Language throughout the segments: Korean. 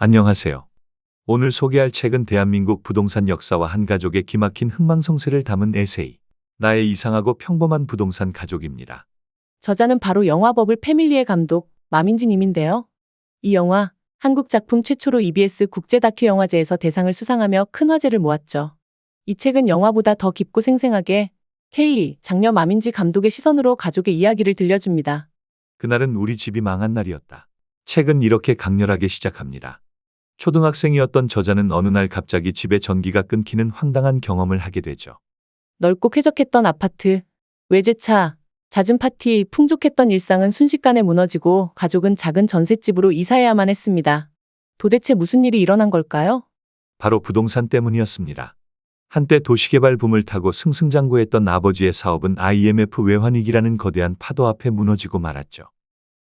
안녕하세요. 오늘 소개할 책은 대한민국 부동산 역사와 한 가족의 기막힌 흥망성쇠를 담은 에세이, 나의 이상하고 평범한 부동산 가족입니다. 저자는 바로 영화 버블 패밀리의 감독 마민지 님인데요. 이 영화, 한국 작품 최초로 EBS 국제 다큐 영화제에서 대상을 수상하며 큰 화제를 모았죠. 이 책은 영화보다 더 깊고 생생하게 장녀 마민지 감독의 시선으로 가족의 이야기를 들려줍니다. 그날은 우리 집이 망한 날이었다. 책은 이렇게 강렬하게 시작합니다. 초등학생이었던 저자는 어느 날 갑자기 집에 전기가 끊기는 황당한 경험을 하게 되죠. 넓고 쾌적했던 아파트, 외제차, 잦은 파티, 풍족했던 일상은 순식간에 무너지고 가족은 작은 전셋집으로 이사해야만 했습니다. 도대체 무슨 일이 일어난 걸까요? 바로 부동산 때문이었습니다. 한때 도시개발 붐을 타고 승승장구했던 아버지의 사업은 IMF 외환위기라는 거대한 파도 앞에 무너지고 말았죠.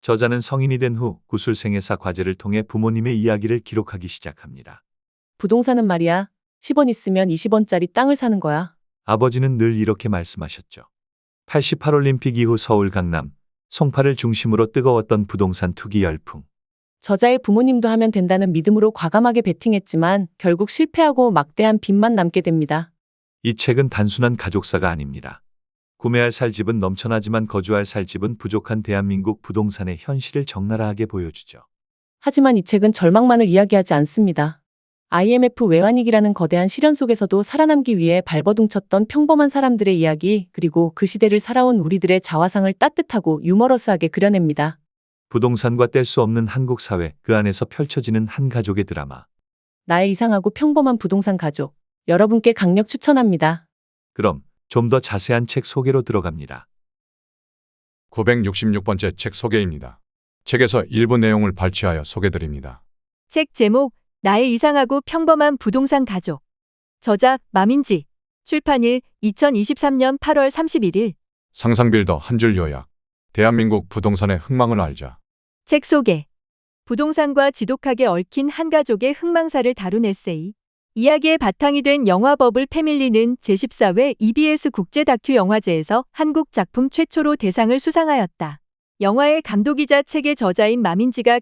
저자는 성인이 된 후 구술생애사 과제를 통해 부모님의 이야기를 기록하기 시작합니다. 부동산은 말이야, 10원 있으면 20원짜리 땅을 사는 거야. 아버지는 늘 이렇게 말씀하셨죠. 88올림픽 이후 서울 강남, 송파를 중심으로 뜨거웠던 부동산 투기 열풍. 저자의 부모님도 하면 된다는 믿음으로 과감하게 베팅했지만 결국 실패하고 막대한 빚만 남게 됩니다. 이 책은 단순한 가족사가 아닙니다. 구매할 살 집은 넘쳐나지만 거주할 살 집은 부족한 대한민국 부동산의 현실을 적나라하게 보여주죠. 하지만 이 책은 절망만을 이야기하지 않습니다. IMF 외환위기라는 거대한 시련 속에서도 살아남기 위해 발버둥쳤던 평범한 사람들의 이야기, 그리고 그 시대를 살아온 우리들의 자화상을 따뜻하고 유머러스하게 그려냅니다. 부동산과 뗄 수 없는 한국 사회, 그 안에서 펼쳐지는 한 가족의 드라마. 나의 이상하고 평범한 부동산 가족, 여러분께 강력 추천합니다. 그럼 좀 더 자세한 책 소개로 들어갑니다. 966번째 책 소개입니다. 책에서 일부 내용을 발췌하여 소개드립니다. 책 제목, 나의 이상하고 평범한 부동산 가족. 저자, 마민지. 출판일, 2023년 8월 31일. 상상빌더 한 줄 요약. 대한민국 부동산의 흥망을 알자. 책 소개. 부동산과 지독하게 얽힌 한 가족의 흥망사를 다룬 에세이. 이야기의 바탕이 된 영화 버블 패밀리는 제14회 EBS 국제 다큐 영화제에서 한국 작품 최초로 대상을 수상하였다. 영화의 감독이자 책의 저자인 마민지가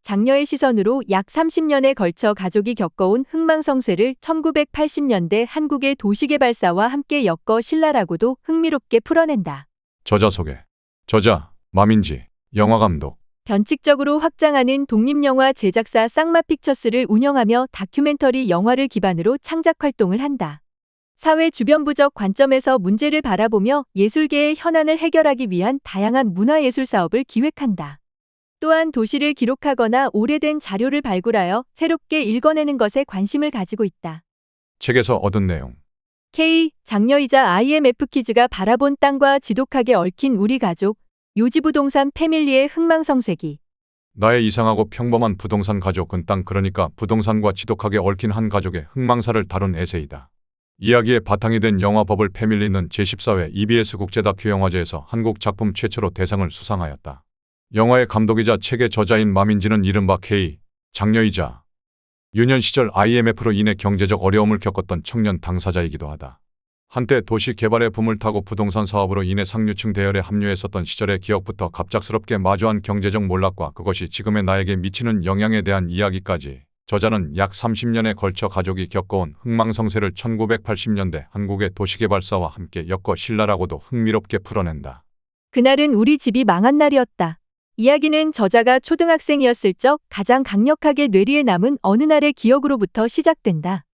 장녀의 시선으로 약 30년에 걸쳐 가족이 겪어온 흥망성쇠를 1980년대 한국의 도시개발사와 함께 엮어 신랄하고도 흥미롭게 풀어낸다. 저자 소개. 저자, 마민지, 영화감독. 변칙적으로 확장하는 독립영화 제작사 쌍마픽처스를 운영하며 다큐멘터리 영화를 기반으로 창작 활동을 한다. 사회 주변부적 관점에서 문제를 바라보며 예술계의 현안을 해결하기 위한 다양한 문화예술 사업을 기획한다. 또한 도시를 기록하거나 오래된 자료를 발굴하여 새롭게 읽어내는 것에 관심을 가지고 있다. 책에서 얻은 내용. 장녀이자 IMF 키즈가 바라본 땅과 지독하게 얽힌 우리 가족, 요지부동산 패밀리의 흥망성쇠기. 나의 이상하고 평범한 부동산 가족은 땅, 그러니까 부동산과 지독하게 얽힌 한 가족의 흥망사를 다룬 에세이다. 이야기의 바탕이 된 영화 버블 패밀리는 제14회 EBS 국제 다큐 영화제에서 한국 작품 최초로 대상을 수상하였다. 영화의 감독이자 책의 저자인 마민지는 이른바 장녀이자 유년 시절 IMF로 인해 경제적 어려움을 겪었던 청년 당사자이기도 하다. 한때 도시 개발의 붐을 타고 부동산 사업으로 인해 상류층 대열에 합류했었던 시절의 기억부터 갑작스럽게 마주한 경제적 몰락과 그것이 지금의 나에게 미치는 영향에 대한 이야기까지, 저자는 약 30년에 걸쳐 가족이 겪어온 흥망성쇠를 1980년대 한국의 도시개발사와 함께 엮어 신랄하고도 흥미롭게 풀어낸다. 그날은 우리 집이 망한 날이었다. 이야기는 저자가 초등학생이었을 적 가장 강력하게 뇌리에 남은 어느 날의 기억으로부터 시작된다.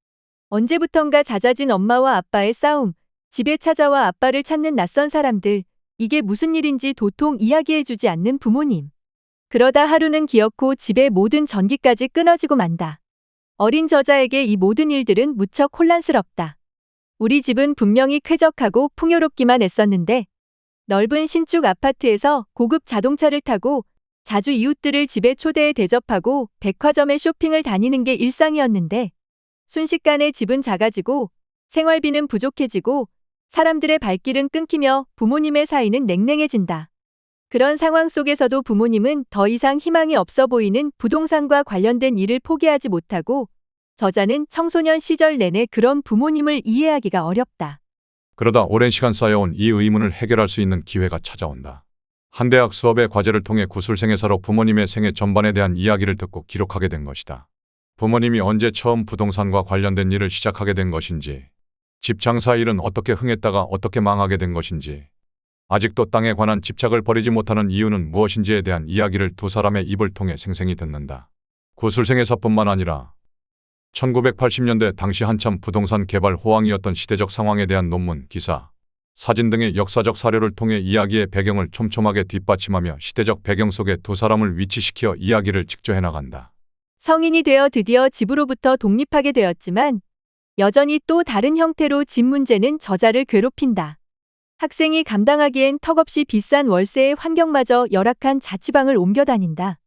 언제부턴가 잦아진 엄마와 아빠의 싸움, 집에 찾아와 아빠를 찾는 낯선 사람들, 이게 무슨 일인지 도통 이야기해주지 않는 부모님. 그러다 하루는 기어코 집의 모든 전기까지 끊어지고 만다. 어린 저자에게 이 모든 일들은 무척 혼란스럽다. 우리 집은 분명히 쾌적하고 풍요롭기만 했었는데, 넓은 신축 아파트에서 고급 자동차를 타고 자주 이웃들을 집에 초대해 대접하고 백화점에 쇼핑을 다니는 게 일상이었는데, 순식간에 집은 작아지고 생활비는 부족해지고 사람들의 발길은 끊기며 부모님의 사이는 냉랭해진다. 그런 상황 속에서도 부모님은 더 이상 희망이 없어 보이는 부동산과 관련된 일을 포기하지 못하고, 저자는 청소년 시절 내내 그런 부모님을 이해하기가 어렵다. 그러다 오랜 시간 쌓여온 이 의문을 해결할 수 있는 기회가 찾아온다. 한 대학 수업의 과제를 통해 구술생애사로 부모님의 생애 전반에 대한 이야기를 듣고 기록하게 된 것이다. 부모님이 언제 처음 부동산과 관련된 일을 시작하게 된 것인지, 집 장사 일은 어떻게 흥했다가 어떻게 망하게 된 것인지, 아직도 땅에 관한 집착을 버리지 못하는 이유는 무엇인지에 대한 이야기를 두 사람의 입을 통해 생생히 듣는다. 구술생에서뿐만 아니라 1980년대 당시 한참 부동산 개발 호황이었던 시대적 상황에 대한 논문, 기사, 사진 등의 역사적 사료를 통해 이야기의 배경을 촘촘하게 뒷받침하며 시대적 배경 속에 두 사람을 위치시켜 이야기를 직조해 나간다. 성인이 되어 드디어 집으로부터 독립하게 되었지만 여전히 또 다른 형태로 집 문제는 저자를 괴롭힌다. 학생이 감당하기엔 턱없이 비싼 월세의 환경마저 열악한 자취방을 옮겨 다닌다.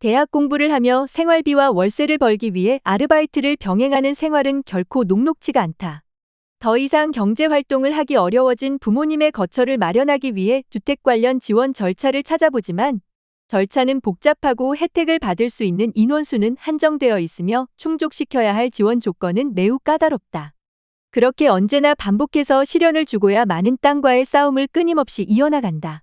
대학 공부를 하며 생활비와 월세를 벌기 위해 아르바이트를 병행하는 생활은 결코 녹록지가 않다. 더 이상 경제 활동을 하기 어려워진 부모님의 거처를 마련하기 위해 주택 관련 지원 절차를 찾아보지만 절차는 복잡하고 혜택을 받을 수 있는 인원수는 한정되어 있으며 충족시켜야 할 지원 조건은 매우 까다롭다. 그렇게 언제나 반복해서 시련을 주고야 많은 땅과의 싸움을 끊임없이 이어나간다.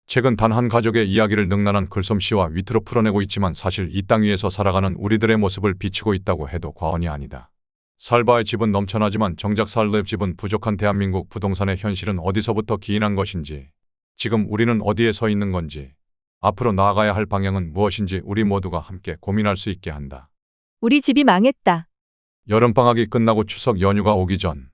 책은 단 한 가족의 이야기를 능란한 글솜씨와 위트로 풀어내고 있지만 사실 이 땅 위에서 살아가는 우리들의 모습을 비추고 있다고 해도 과언이 아니다. 살바의 집은 넘쳐나지만 정작 살의 집은 부족한 대한민국 부동산의 현실은 어디서부터 기인한 것인지, 지금 우리는 어디에 서 있는 건지, 앞으로 나아가야 할 방향은 무엇인지 우리 모두가 함께 고민할 수 있게 한다. 우리 집이 망했다. 여름방학이 끝나고 추석 연휴가 오기 전,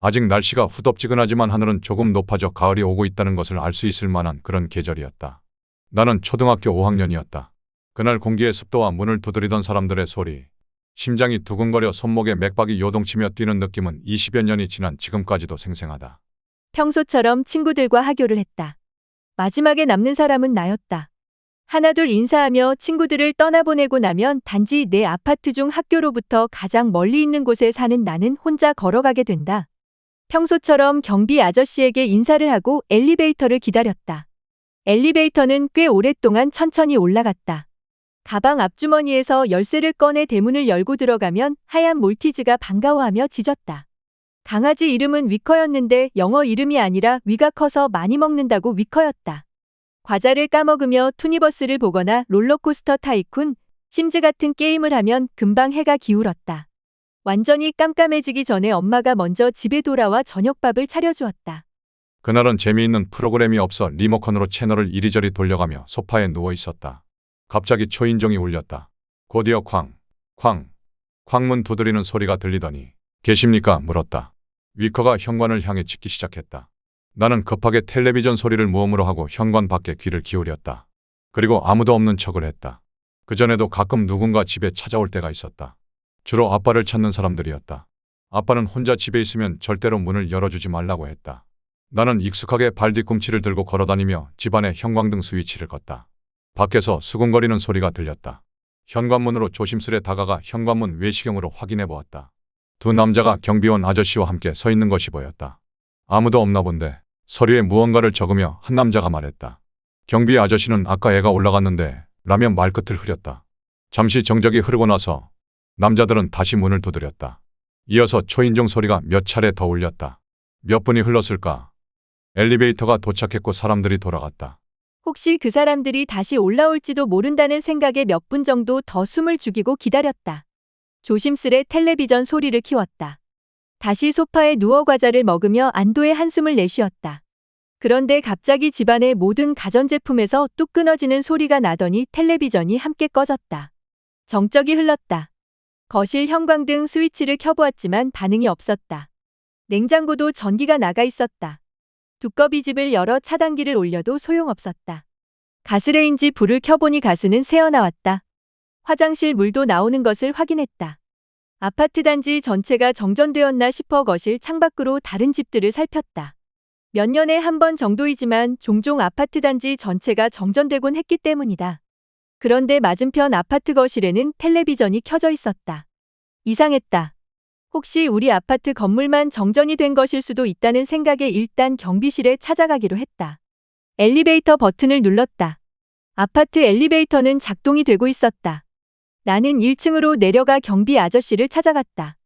아직 날씨가 후덥지근하지만 하늘은 조금 높아져 가을이 오고 있다는 것을 알 수 있을 만한 그런 계절이었다. 나는 초등학교 5학년이었다. 그날 공기의 습도와 문을 두드리던 사람들의 소리, 심장이 두근거려 손목에 맥박이 요동치며 뛰는 느낌은 20여 년이 지난 지금까지도 생생하다. 평소처럼 친구들과 하교를 했다. 마지막에 남는 사람은 나였다. 하나둘 인사하며 친구들을 떠나보내고 나면 단지 내 아파트 중 학교로부터 가장 멀리 있는 곳에 사는 나는 혼자 걸어가게 된다. 평소처럼 경비 아저씨에게 인사를 하고 엘리베이터를 기다렸다. 엘리베이터는 꽤 오랫동안 천천히 올라갔다. 가방 앞주머니에서 열쇠를 꺼내 대문을 열고 들어가면 하얀 몰티즈가 반가워하며 짖었다. 강아지 이름은 위커였는데 영어 이름이 아니라 위가 커서 많이 먹는다고 위커였다. 과자를 까먹으며 투니버스를 보거나 롤러코스터 타이쿤, 심즈 같은 게임을 하면 금방 해가 기울었다. 완전히 깜깜해지기 전에 엄마가 먼저 집에 돌아와 저녁밥을 차려주었다. 그날은 재미있는 프로그램이 없어 리모컨으로 채널을 이리저리 돌려가며 소파에 누워 있었다. 갑자기 초인종이 울렸다. 곧이어 쾅, 쾅, 쾅문 두드리는 소리가 들리더니 계십니까? 물었다. 위커가 현관을 향해 짖기 시작했다. 나는 급하게 텔레비전 소리를 무음으로 하고 현관 밖에 귀를 기울였다. 그리고 아무도 없는 척을 했다. 그전에도 가끔 누군가 집에 찾아올 때가 있었다. 주로 아빠를 찾는 사람들이었다. 아빠는 혼자 집에 있으면 절대로 문을 열어주지 말라고 했다. 나는 익숙하게 발 뒤꿈치를 들고 걸어다니며 집안의 형광등 스위치를 껐다. 밖에서 수근거리는 소리가 들렸다. 현관문으로 조심스레 다가가 현관문 외시경으로 확인해 보았다. 두 남자가 경비원 아저씨와 함께 서 있는 것이 보였다. 아무도 없나 본데 서류에 무언가를 적으며 한 남자가 말했다. 경비 아저씨는 아까 애가 올라갔는데 라며 말끝을 흐렸다. 잠시 정적이 흐르고 나서 남자들은 다시 문을 두드렸다. 이어서 초인종 소리가 몇 차례 더 울렸다. 몇 분이 흘렀을까? 엘리베이터가 도착했고 사람들이 돌아갔다. 혹시 그 사람들이 다시 올라올지도 모른다는 생각에 몇 분 정도 더 숨을 죽이고 기다렸다. 조심스레 텔레비전 소리를 키웠다. 다시 소파에 누워 과자를 먹으며 안도의 한숨을 내쉬었다. 그런데 갑자기 집안의 모든 가전제품에서 뚝 끊어지는 소리가 나더니 텔레비전이 함께 꺼졌다. 정적이 흘렀다. 거실 형광등 스위치를 켜보았지만 반응이 없었다. 냉장고도 전기가 나가 있었다. 두꺼비 집을 열어 차단기를 올려도 소용없었다. 가스레인지 불을 켜보니 가스는 새어나왔다. 화장실 물도 나오는 것을 확인했다. 아파트 단지 전체가 정전되었나 싶어 거실 창밖으로 다른 집들을 살폈다. 몇 년에 한 번 정도이지만 종종 아파트 단지 전체가 정전되곤 했기 때문이다. 그런데 맞은편 아파트 거실에는 텔레비전이 켜져 있었다. 이상했다. 혹시 우리 아파트 건물만 정전이 된 것일 수도 있다는 생각에 일단 경비실에 찾아가기로 했다. 엘리베이터 버튼을 눌렀다. 아파트 엘리베이터는 작동이 되고 있었다. 나는 1층으로 내려가 경비 아저씨를 찾아갔다.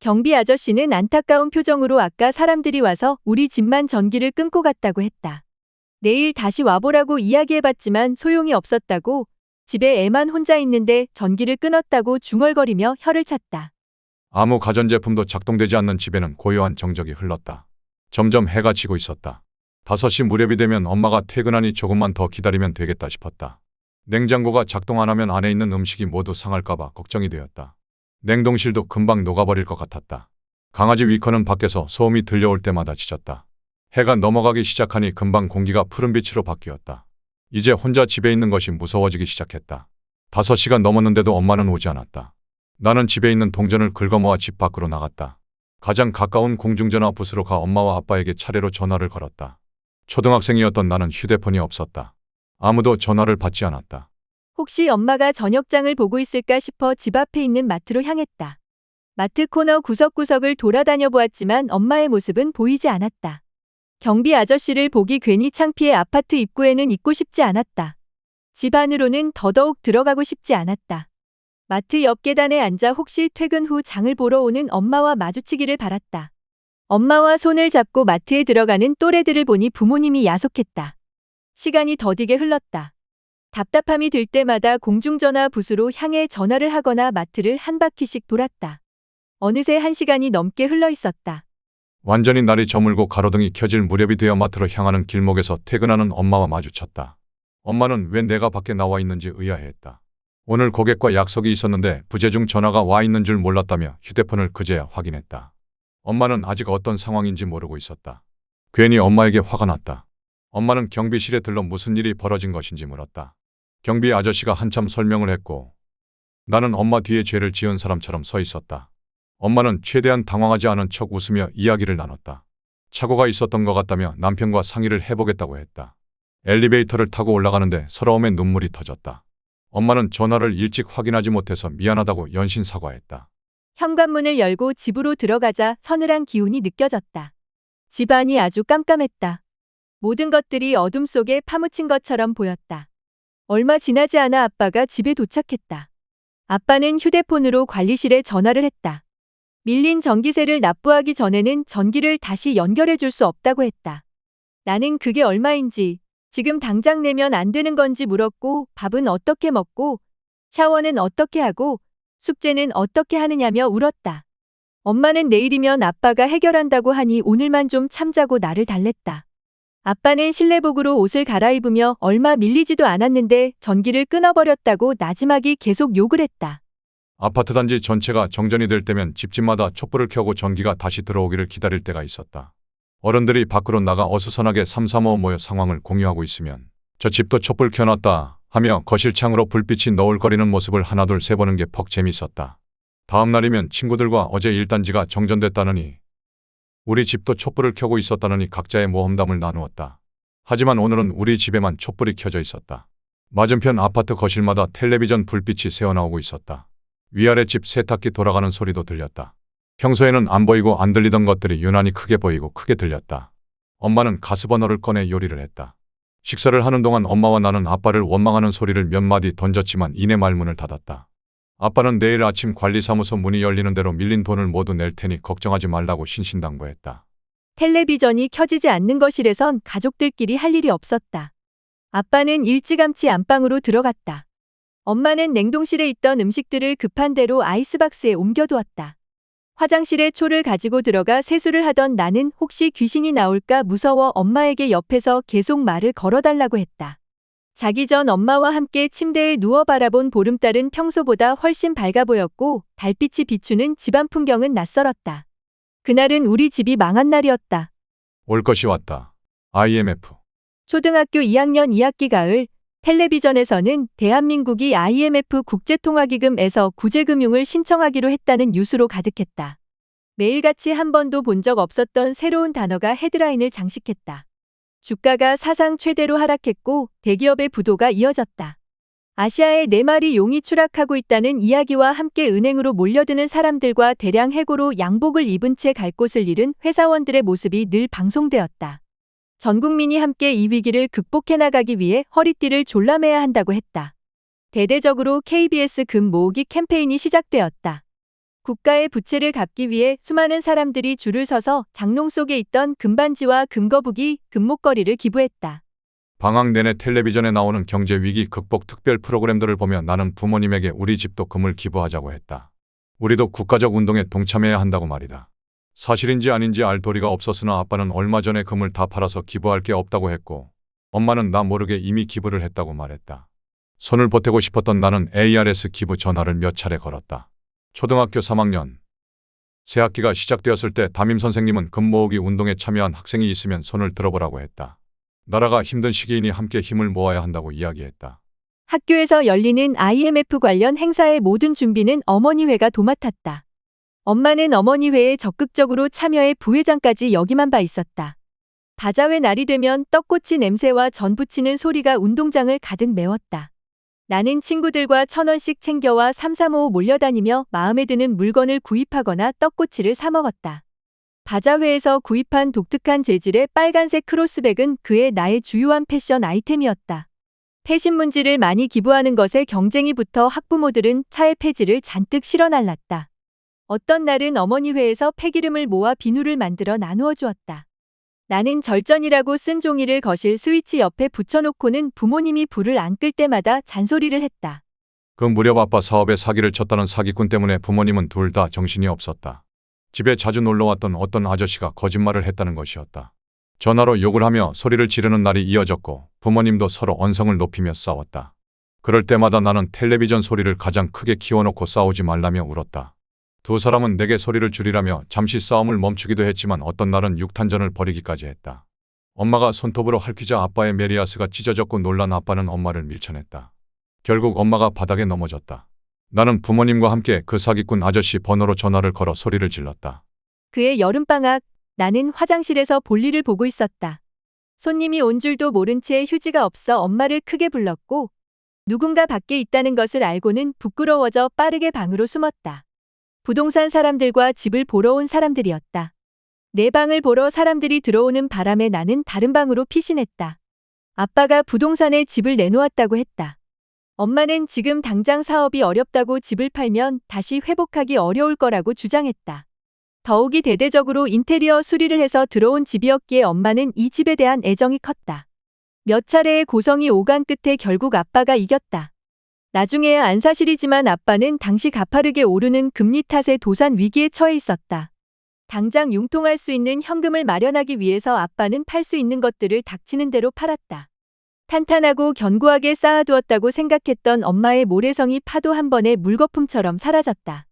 경비 아저씨는 안타까운 표정으로 아까 사람들이 와서 우리 집만 전기를 끊고 갔다고 했다. 내일 다시 와보라고 이야기해봤지만 소용이 없었다고, 집에 애만 혼자 있는데 전기를 끊었다고 중얼거리며 혀를 찼다. 아무 가전제품도 작동되지 않는 집에는 고요한 정적이 흘렀다. 점점 해가 지고 있었다. 5시 무렵이 되면 엄마가 퇴근하니 조금만 더 기다리면 되겠다 싶었다. 냉장고가 작동 안 하면 안에 있는 음식이 모두 상할까봐 걱정이 되었다. 냉동실도 금방 녹아버릴 것 같았다. 강아지 위커는 밖에서 소음이 들려올 때마다 짖었다. 해가 넘어가기 시작하니 금방 공기가 푸른빛으로 바뀌었다. 이제 혼자 집에 있는 것이 무서워지기 시작했다. 5시가 넘었는데도 엄마는 오지 않았다. 나는 집에 있는 동전을 긁어모아 집 밖으로 나갔다. 가장 가까운 공중전화 부스로 가 엄마와 아빠에게 차례로 전화를 걸었다. 초등학생이었던 나는 휴대폰이 없었다. 아무도 전화를 받지 않았다. 혹시 엄마가 저녁장을 보고 있을까 싶어 집 앞에 있는 마트로 향했다. 마트 코너 구석구석을 돌아다녀 보았지만 엄마의 모습은 보이지 않았다. 경비 아저씨를 보기 괜히 창피해 아파트 입구에는 있고 싶지 않았다. 집 안으로는 더더욱 들어가고 싶지 않았다. 마트 옆 계단에 앉아 혹시 퇴근 후 장을 보러 오는 엄마와 마주치기를 바랐다. 엄마와 손을 잡고 마트에 들어가는 또래들을 보니 부모님이 야속했다. 시간이 더디게 흘렀다. 답답함이 들 때마다 공중전화 부스로 향해 전화를 하거나 마트를 한 바퀴씩 돌았다. 어느새 1시간이 넘게 흘러 있었다. 완전히 날이 저물고 가로등이 켜질 무렵이 되어 마트로 향하는 길목에서 퇴근하는 엄마와 마주쳤다. 엄마는 왜 내가 밖에 나와 있는지 의아해했다. 오늘 고객과 약속이 있었는데 부재중 전화가 와 있는 줄 몰랐다며 휴대폰을 그제야 확인했다. 엄마는 아직 어떤 상황인지 모르고 있었다. 괜히 엄마에게 화가 났다. 엄마는 경비실에 들러 무슨 일이 벌어진 것인지 물었다. 경비 아저씨가 한참 설명을 했고 나는 엄마 뒤에 죄를 지은 사람처럼 서 있었다. 엄마는 최대한 당황하지 않은 척 웃으며 이야기를 나눴다. 착오가 있었던 것 같다며 남편과 상의를 해보겠다고 했다. 엘리베이터를 타고 올라가는데 서러움에 눈물이 터졌다. 엄마는 전화를 일찍 확인하지 못해서 미안하다고 연신 사과했다. 현관문을 열고 집으로 들어가자 서늘한 기운이 느껴졌다. 집안이 아주 깜깜했다. 모든 것들이 어둠 속에 파묻힌 것처럼 보였다. 얼마 지나지 않아 아빠가 집에 도착했다. 아빠는 휴대폰으로 관리실에 전화를 했다. 밀린 전기세를 납부하기 전에는 전기를 다시 연결해 줄 수 없다고 했다. 나는 그게 얼마인지, 지금 당장 내면 안 되는 건지 물었고 밥은 어떻게 먹고 샤워는 어떻게 하고 숙제는 어떻게 하느냐며 울었다. 엄마는 내일이면 아빠가 해결한다고 하니 오늘만 좀 참자고 나를 달랬다. 아빠는 실내복으로 옷을 갈아입으며 얼마 밀리지도 않았는데 전기를 끊어버렸다고 나지막이 계속 욕을 했다. 아파트 단지 전체가 정전이 될 때면 집집마다 촛불을 켜고 전기가 다시 들어오기를 기다릴 때가 있었다. 어른들이 밖으로 나가 어수선하게 삼삼오오 모여 상황을 공유하고 있으면 저 집도 촛불 켜놨다 하며 거실 창으로 불빛이 너울거리는 모습을 하나둘 세보는 게 퍽 재밌었다. 다음 날이면 친구들과 어제 일단지가 정전됐다느니 우리 집도 촛불을 켜고 있었다느니 각자의 모험담을 나누었다. 하지만 오늘은 우리 집에만 촛불이 켜져 있었다. 맞은편 아파트 거실마다 텔레비전 불빛이 새어나오고 있었다. 위아래 집 세탁기 돌아가는 소리도 들렸다. 평소에는 안 보이고 안 들리던 것들이 유난히 크게 보이고 크게 들렸다. 엄마는 가스버너를 꺼내 요리를 했다. 식사를 하는 동안 엄마와 나는 아빠를 원망하는 소리를 몇 마디 던졌지만 이내 말문을 닫았다. 아빠는 내일 아침 관리사무소 문이 열리는 대로 밀린 돈을 모두 낼 테니 걱정하지 말라고 신신당부했다. 텔레비전이 켜지지 않는 거실에선 가족들끼리 할 일이 없었다. 아빠는 일찌감치 안방으로 들어갔다. 엄마는 냉동실에 있던 음식들을 급한 대로 아이스박스에 옮겨두었다. 화장실에 초를 가지고 들어가 세수를 하던 나는 혹시 귀신이 나올까 무서워 엄마에게 옆에서 계속 말을 걸어달라고 했다. 자기 전 엄마와 함께 침대에 누워 바라본 보름달은 평소보다 훨씬 밝아 보였고 달빛이 비추는 집안 풍경은 낯설었다. 그날은 우리 집이 망한 날이었다. 올 것이 왔다. IMF. 초등학교 2학년 2학기 가을 텔레비전에서는 대한민국이 IMF 국제통화기금에서 구제금융을 신청하기로 했다는 뉴스로 가득했다. 매일같이 한 번도 본 적 없었던 새로운 단어가 헤드라인을 장식했다. 주가가 사상 최대로 하락했고 대기업의 부도가 이어졌다. 아시아에 4마리 용이 추락하고 있다는 이야기와 함께 은행으로 몰려드는 사람들과 대량 해고로 양복을 입은 채 갈 곳을 잃은 회사원들의 모습이 늘 방송되었다. 전 국민이 함께 이 위기를 극복해 나가기 위해 허리띠를 졸라매야 한다고 했다. 대대적으로 KBS 금 모으기 캠페인이 시작되었다. 국가의 부채를 갚기 위해 수많은 사람들이 줄을 서서 장롱 속에 있던 금반지와 금거북이, 금목걸이를 기부했다. 방학 내내 텔레비전에 나오는 경제 위기 극복 특별 프로그램들을 보며 나는 부모님에게 우리 집도 금을 기부하자고 했다. 우리도 국가적 운동에 동참해야 한다고 말이다. 사실인지 아닌지 알 도리가 없었으나 아빠는 얼마 전에 금을 다 팔아서 기부할 게 없다고 했고 엄마는 나 모르게 이미 기부를 했다고 말했다. 손을 보태고 싶었던 나는 ARS 기부 전화를 몇 차례 걸었다. 초등학교 3학년 새 학기가 시작되었을 때 담임 선생님은 금 모으기 운동에 참여한 학생이 있으면 손을 들어보라고 했다. 나라가 힘든 시기이니 함께 힘을 모아야 한다고 이야기했다. 학교에서 열리는 IMF 관련 행사의 모든 준비는 어머니회가 도맡았다. 엄마는 어머니회에 적극적으로 참여해 부회장까지 역임한 바 있었다. 바자회 날이 되면 떡꼬치 냄새와 전 부치는 소리가 운동장을 가득 메웠다. 나는 친구들과 1,000원씩 챙겨와 335 몰려다니며 마음에 드는 물건을 구입하거나 떡꼬치를 사 먹었다. 바자회에서 구입한 독특한 재질의 빨간색 크로스백은 그의 나의 주요한 패션 아이템이었다. 폐신문지를 많이 기부하는 것에 경쟁이 붙어 학부모들은 차에 폐지를 잔뜩 실어 날랐다. 어떤 날은 어머니회에서 폐기름을 모아 비누를 만들어 나누어 주었다. 나는 절전이라고 쓴 종이를 거실 스위치 옆에 붙여놓고는 부모님이 불을 안 끌 때마다 잔소리를 했다. 그 무렵 아빠 사업에 사기를 쳤다는 사기꾼 때문에 부모님은 둘 다 정신이 없었다. 집에 자주 놀러왔던 어떤 아저씨가 거짓말을 했다는 것이었다. 전화로 욕을 하며 소리를 지르는 날이 이어졌고 부모님도 서로 언성을 높이며 싸웠다. 그럴 때마다 나는 텔레비전 소리를 가장 크게 키워놓고 싸우지 말라며 울었다. 두 사람은 내게 소리를 줄이라며 잠시 싸움을 멈추기도 했지만 어떤 날은 육탄전을 벌이기까지 했다. 엄마가 손톱으로 핥히자 아빠의 메리아스가 찢어졌고 놀란 아빠는 엄마를 밀쳐냈다. 결국 엄마가 바닥에 넘어졌다. 나는 부모님과 함께 그 사기꾼 아저씨 번호로 전화를 걸어 소리를 질렀다. 그의 여름방학, 나는 화장실에서 볼일을 보고 있었다. 손님이 온 줄도 모른 채 휴지가 없어 엄마를 크게 불렀고 누군가 밖에 있다는 것을 알고는 부끄러워져 빠르게 방으로 숨었다. 부동산 사람들과 집을 보러 온 사람들이었다. 내 방을 보러 사람들이 들어오는 바람에 나는 다른 방으로 피신했다. 아빠가 부동산에 집을 내놓았다고 했다. 엄마는 지금 당장 사업이 어렵다고 집을 팔면 다시 회복하기 어려울 거라고 주장했다. 더욱이 대대적으로 인테리어 수리를 해서 들어온 집이었기에 엄마는 이 집에 대한 애정이 컸다. 몇 차례의 고성이 오간 끝에 결국 아빠가 이겼다. 나중에야 안 사실이지만 아빠는 당시 가파르게 오르는 금리 탓에 도산 위기에 처해 있었다. 당장 융통할 수 있는 현금을 마련하기 위해서 아빠는 팔 수 있는 것들을 닥치는 대로 팔았다. 탄탄하고 견고하게 쌓아두었다고 생각했던 엄마의 모래성이 파도 한 번에 물거품처럼 사라졌다.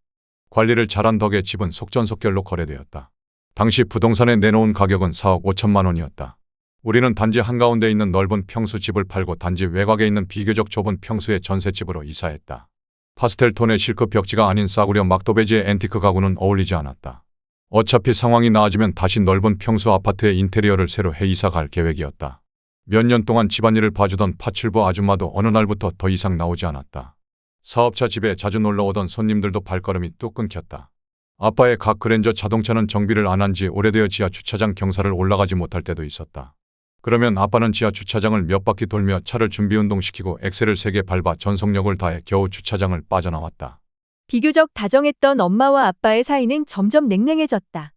관리를 잘한 덕에 집은 속전속결로 거래되었다. 당시 부동산에 내놓은 가격은 4억 5천만 원이었다. 우리는 단지 한가운데 있는 넓은 평수 집을 팔고 단지 외곽에 있는 비교적 좁은 평수의 전셋집으로 이사했다. 파스텔톤의 실크 벽지가 아닌 싸구려 막도배지의 앤티크 가구는 어울리지 않았다. 어차피 상황이 나아지면 다시 넓은 평수 아파트의 인테리어를 새로 해 이사 갈 계획이었다. 몇 년 동안 집안일을 봐주던 파출부 아줌마도 어느 날부터 더 이상 나오지 않았다. 사업차 집에 자주 놀러오던 손님들도 발걸음이 뚝 끊겼다. 아빠의 각 그랜저 자동차는 정비를 안 한 지 오래되어 지하 주차장 경사를 올라가지 못할 때도 있었다. 그러면 아빠는 지하 주차장을 몇 바퀴 돌며 차를 준비운동시키고 엑셀을 3개 밟아 전속력을 다해 겨우 주차장을 빠져나왔다. 비교적 다정했던 엄마와 아빠의 사이는 점점 냉랭해졌다.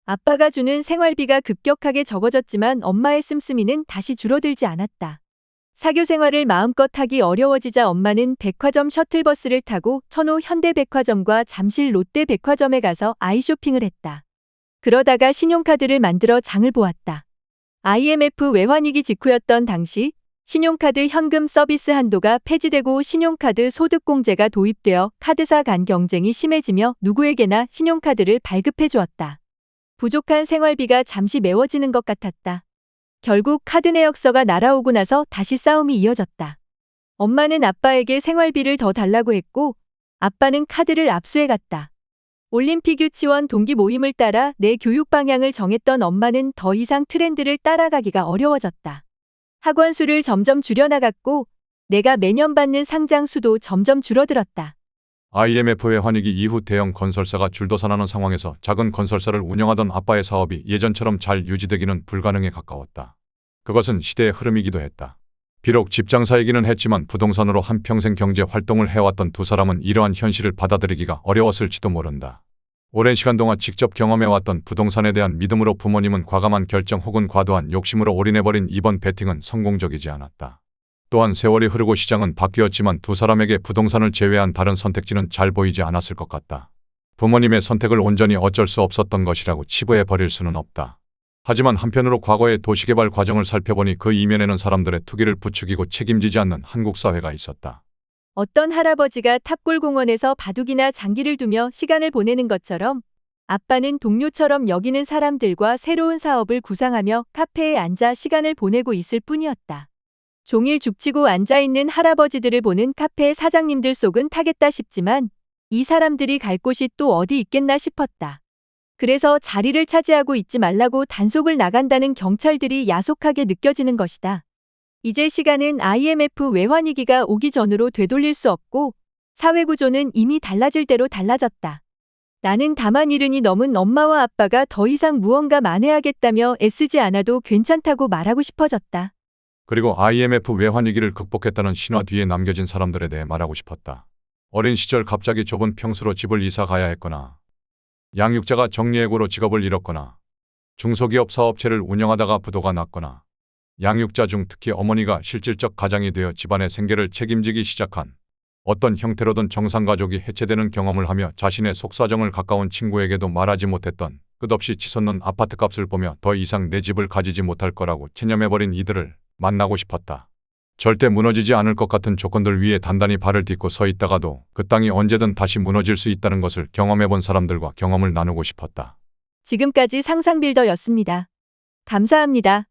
아빠가 주는 생활비가 급격하게 적어졌지만 엄마의 씀씀이는 다시 줄어들지 않았다. 사교 생활을 마음껏 하기 어려워지자 엄마는 백화점 셔틀버스를 타고 천호 현대백화점과 잠실 롯데백화점에 가서 아이 쇼핑을 했다. 그러다가 신용카드를 만들어 장을 보았다. IMF 외환위기 직후였던 당시 신용카드 현금 서비스 한도가 폐지되고 신용카드 소득공제가 도입되어 카드사 간 경쟁이 심해지며 누구에게나 신용카드를 발급해 주었다. 부족한 생활비가 잠시 메워지는 것 같았다. 결국 카드 내역서가 날아오고 나서 다시 싸움이 이어졌다. 엄마는 아빠에게 생활비를 더 달라고 했고 아빠는 카드를 압수해갔다. 올림픽 유치원 동기 모임을 따라 내 교육 방향을 정했던 엄마는 더 이상 트렌드를 따라가기가 어려워졌다. 학원 수를 점점 줄여나갔고 내가 매년 받는 상장 수도 점점 줄어들었다. IMF 외환위기 이후 대형 건설사가 줄도산하는 상황에서 작은 건설사를 운영하던 아빠의 사업이 예전처럼 잘 유지되기는 불가능에 가까웠다. 그것은 시대의 흐름이기도 했다. 비록 집장사이기는 했지만 부동산으로 한평생 경제 활동을 해왔던 두 사람은 이러한 현실을 받아들이기가 어려웠을지도 모른다. 오랜 시간 동안 직접 경험해왔던 부동산에 대한 믿음으로 부모님은 과감한 결정 혹은 과도한 욕심으로 올인해버린 이번 베팅은 성공적이지 않았다. 또한 세월이 흐르고 시장은 바뀌었지만 두 사람에게 부동산을 제외한 다른 선택지는 잘 보이지 않았을 것 같다. 부모님의 선택을 온전히 어쩔 수 없었던 것이라고 치부해 버릴 수는 없다. 하지만 한편으로 과거의 도시개발 과정을 살펴보니 그 이면에는 사람들의 투기를 부추기고 책임지지 않는 한국 사회가 있었다. 어떤 할아버지가 탑골공원에서 바둑이나 장기를 두며 시간을 보내는 것처럼 아빠는 동료처럼 여기는 사람들과 새로운 사업을 구상하며 카페에 앉아 시간을 보내고 있을 뿐이었다. 종일 죽치고 앉아있는 할아버지들을 보는 카페 사장님들 속은 타겠다 싶지만 이 사람들이 갈 곳이 또 어디 있겠나 싶었다. 그래서 자리를 차지하고 있지 말라고 단속을 나간다는 경찰들이 야속하게 느껴지는 것이다. 이제 시간은 IMF 외환위기가 오기 전으로 되돌릴 수 없고 사회구조는 이미 달라질 대로 달라졌다. 나는 다만 70이 넘은 엄마와 아빠가 더 이상 무언가 만회하겠다며 애쓰지 않아도 괜찮다고 말하고 싶어졌다. 그리고 IMF 외환위기를 극복했다는 신화 뒤에 남겨진 사람들에 대해 말하고 싶었다. 어린 시절 갑자기 좁은 평수로 집을 이사 가야 했거나 양육자가 정리해고로 직업을 잃었거나 중소기업 사업체를 운영하다가 부도가 났거나 양육자 중 특히 어머니가 실질적 가장이 되어 집안의 생계를 책임지기 시작한 어떤 형태로든 정상가족이 해체되는 경험을 하며 자신의 속사정을 가까운 친구에게도 말하지 못했던 끝없이 치솟는 아파트값을 보며 더 이상 내 집을 가지지 못할 거라고 체념해버린 이들을 만나고 싶었다. 절대 무너지지 않을 것 같은 조건들 위에 단단히 발을 딛고 서 있다가도 그 땅이 언제든 다시 무너질 수 있다는 것을 경험해본 사람들과 경험을 나누고 싶었다. 지금까지 상상빌더였습니다. 감사합니다.